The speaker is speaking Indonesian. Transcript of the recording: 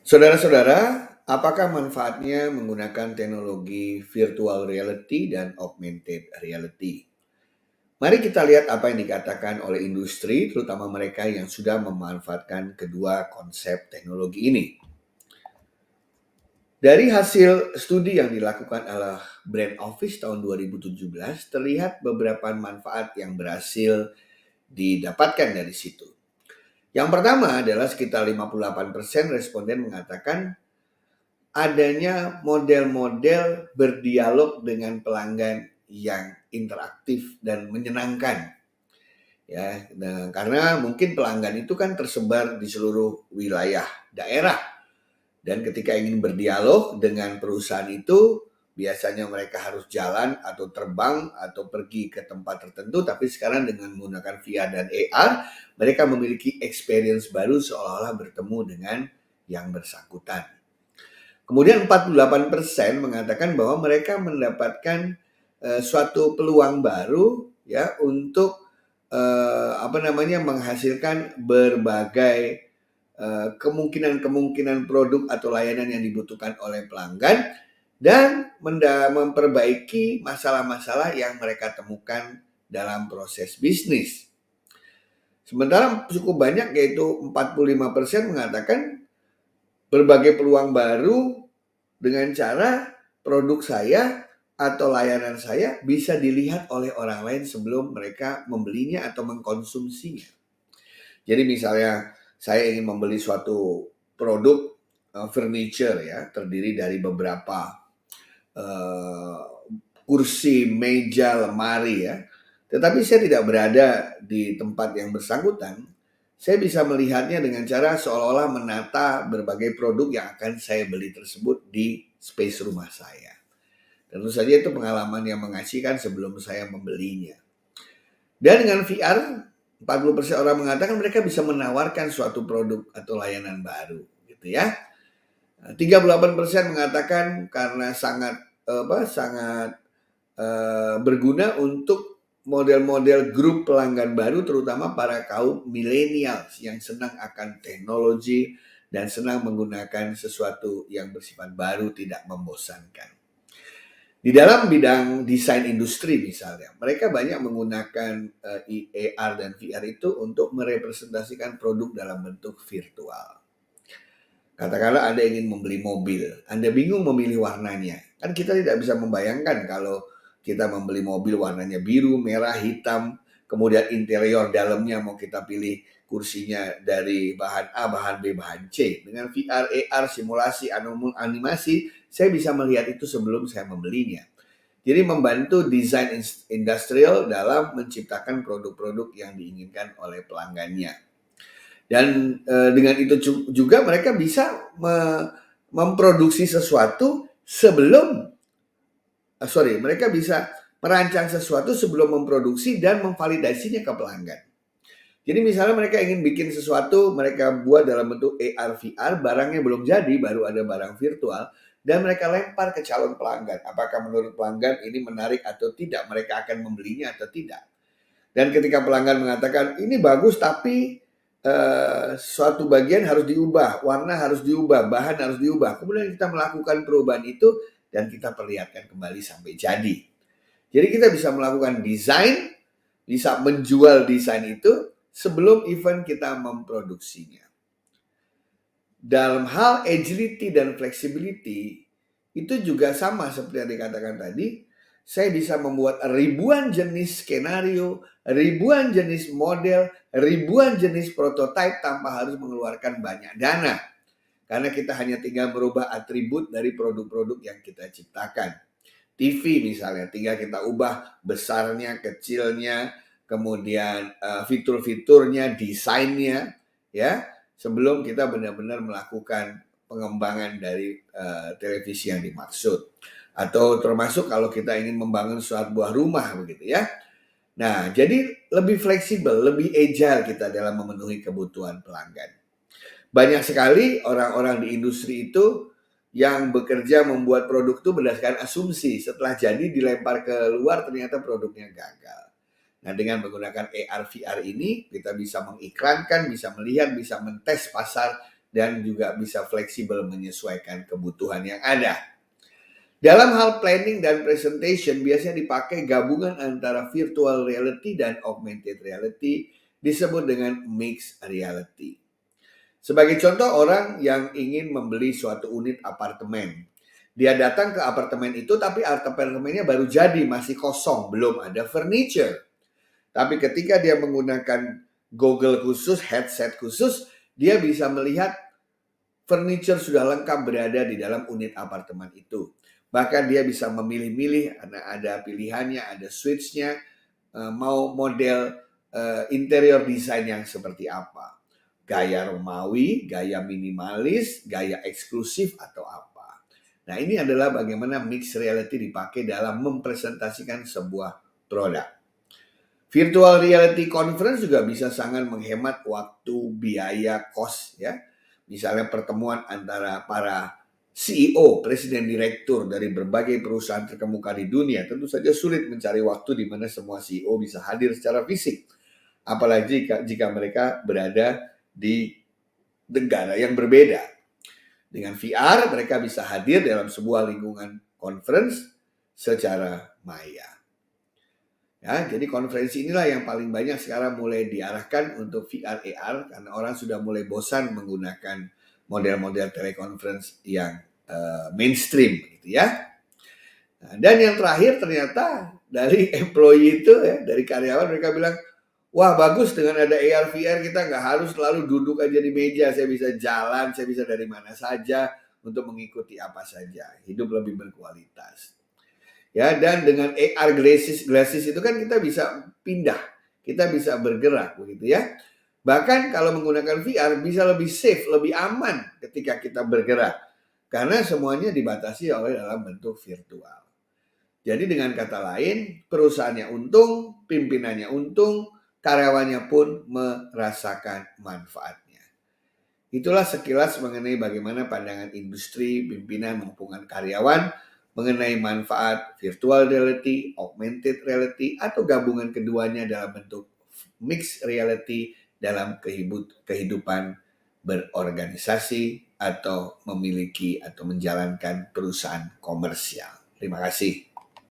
Saudara-saudara, apakah manfaatnya menggunakan teknologi virtual reality dan augmented reality? Mari kita lihat apa yang dikatakan oleh industri, terutama mereka yang sudah memanfaatkan kedua konsep teknologi ini. Dari hasil studi yang dilakukan oleh Brand Office tahun 2017, terlihat beberapa manfaat yang berhasil didapatkan dari situ. Yang pertama adalah sekitar 58% responden mengatakan adanya model-model berdialog dengan pelanggan yang interaktif dan menyenangkan. Ya, nah, karena mungkin pelanggan itu kan tersebar di seluruh wilayah daerah, dan ketika ingin berdialog dengan perusahaan itu biasanya mereka harus jalan atau terbang atau pergi ke tempat tertentu, tapi sekarang dengan menggunakan VR dan AR mereka memiliki experience baru seolah-olah bertemu dengan yang bersangkutan. Kemudian 48% mengatakan bahwa mereka mendapatkan suatu peluang baru ya untuk menghasilkan berbagai kemungkinan-kemungkinan produk atau layanan yang dibutuhkan oleh pelanggan dan memperbaiki masalah-masalah yang mereka temukan dalam proses bisnis. Sementara cukup banyak, yaitu 45% mengatakan berbagai peluang baru dengan cara produk saya atau layanan saya bisa dilihat oleh orang lain sebelum mereka membelinya atau mengkonsumsinya. Jadi misalnya saya ingin membeli suatu produk furniture ya, terdiri dari beberapa kursi, meja, lemari ya. Tetapi saya tidak berada di tempat yang bersangkutan. Saya bisa melihatnya dengan cara seolah-olah menata berbagai produk yang akan saya beli tersebut di space rumah saya. Tentu saja itu pengalaman yang mengasihkan sebelum saya membelinya. Dan dengan VR, 40% orang mengatakan mereka bisa menawarkan suatu produk atau layanan baru, gitu ya. 38% mengatakan karena sangat berguna untuk model-model grup pelanggan baru, terutama para kaum milenial yang senang akan teknologi dan senang menggunakan sesuatu yang bersifat baru, tidak membosankan. Di dalam bidang desain industri misalnya, mereka banyak menggunakan AR dan VR itu untuk merepresentasikan produk dalam bentuk virtual. Katakanlah Anda ingin membeli mobil, Anda bingung memilih warnanya. Kan kita tidak bisa membayangkan kalau kita membeli mobil warnanya biru, merah, hitam, kemudian interior dalamnya mau kita pilih kursinya dari bahan A, bahan B, bahan C. Dengan VR, AR, simulasi, animasi, saya bisa melihat itu sebelum saya membelinya. Jadi membantu desain industrial dalam menciptakan produk-produk yang diinginkan oleh pelanggannya. Dan dengan itu juga mereka bisa memproduksi sesuatu sebelum mereka bisa merancang sesuatu sebelum memproduksi dan memvalidasinya ke pelanggan. Jadi misalnya mereka ingin bikin sesuatu, mereka buat dalam bentuk AR, VR, barangnya belum jadi, baru ada barang virtual, dan mereka lempar ke calon pelanggan. Apakah menurut pelanggan ini menarik atau tidak, mereka akan membelinya atau tidak. Dan ketika pelanggan mengatakan, ini bagus tapi suatu bagian harus diubah, warna harus diubah, bahan harus diubah. Kemudian kita melakukan perubahan itu dan kita perlihatkan kembali sampai jadi. Jadi kita bisa melakukan desain, bisa menjual desain itu sebelum event kita memproduksinya. Dalam hal agility dan flexibility, itu juga sama seperti yang dikatakan tadi. Saya bisa membuat ribuan jenis skenario, ribuan jenis model, ribuan jenis prototipe tanpa harus mengeluarkan banyak dana. Karena kita hanya tinggal merubah atribut dari produk-produk yang kita ciptakan. TV misalnya, tinggal kita ubah besarnya, kecilnya, kemudian fitur-fiturnya, desainnya, ya, sebelum kita benar-benar melakukan pengembangan dari televisi yang dimaksud. Atau termasuk kalau kita ingin membangun suatu buah rumah begitu ya. Nah, jadi lebih fleksibel, lebih agile kita dalam memenuhi kebutuhan pelanggan. Banyak sekali orang-orang di industri itu yang bekerja membuat produk itu berdasarkan asumsi. Setelah jadi dilempar ke luar ternyata produknya gagal. Nah, dengan menggunakan AR VR ini kita bisa mengiklankan, bisa melihat, bisa mentes pasar dan juga bisa fleksibel menyesuaikan kebutuhan yang ada. Dalam hal planning dan presentation biasanya dipakai gabungan antara virtual reality dan augmented reality, disebut dengan mixed reality. Sebagai contoh, orang yang ingin membeli suatu unit apartemen. Dia datang ke apartemen itu tapi apartemennya baru jadi, masih kosong, belum ada furniture. Tapi ketika dia menggunakan goggle khusus, headset khusus, dia bisa melihat furniture sudah lengkap berada di dalam unit apartemen itu. Bahkan dia bisa memilih-milih, ada pilihannya, ada switch-nya, mau model interior design yang seperti apa. Gaya Romawi, gaya minimalis, gaya eksklusif, atau apa. Nah, ini adalah bagaimana mixed reality dipakai dalam mempresentasikan sebuah produk. Virtual reality conference juga bisa sangat menghemat waktu, biaya, cost ya. Misalnya pertemuan antara para CEO, presiden direktur dari berbagai perusahaan terkemuka di dunia, tentu saja sulit mencari waktu di mana semua CEO bisa hadir secara fisik. Apalagi jika mereka berada di negara yang berbeda. Dengan VR, mereka bisa hadir dalam sebuah lingkungan conference secara maya. Ya, jadi konferensi inilah yang paling banyak sekarang mulai diarahkan untuk VR AR karena orang sudah mulai bosan menggunakan model-model telekonferensi yang mainstream gitu ya. Nah, dan yang terakhir ternyata dari employee itu ya, dari karyawan mereka bilang, wah bagus dengan ada AR VR kita nggak harus selalu duduk aja di meja, saya bisa jalan, saya bisa dari mana saja untuk mengikuti apa saja, hidup lebih berkualitas. Ya, dan dengan AR glasses itu kan kita bisa pindah, kita bisa bergerak begitu ya. Bahkan kalau menggunakan VR bisa lebih safe, lebih aman ketika kita bergerak karena semuanya dibatasi oleh dalam bentuk virtual. Jadi dengan kata lain, perusahaannya untung, pimpinannya untung, karyawannya pun merasakan manfaatnya. Itulah sekilas mengenai bagaimana pandangan industri, pimpinan maupun karyawan mengenai manfaat virtual reality, augmented reality, atau gabungan keduanya dalam bentuk mixed reality dalam kehidupan berorganisasi atau memiliki atau menjalankan perusahaan komersial. Terima kasih.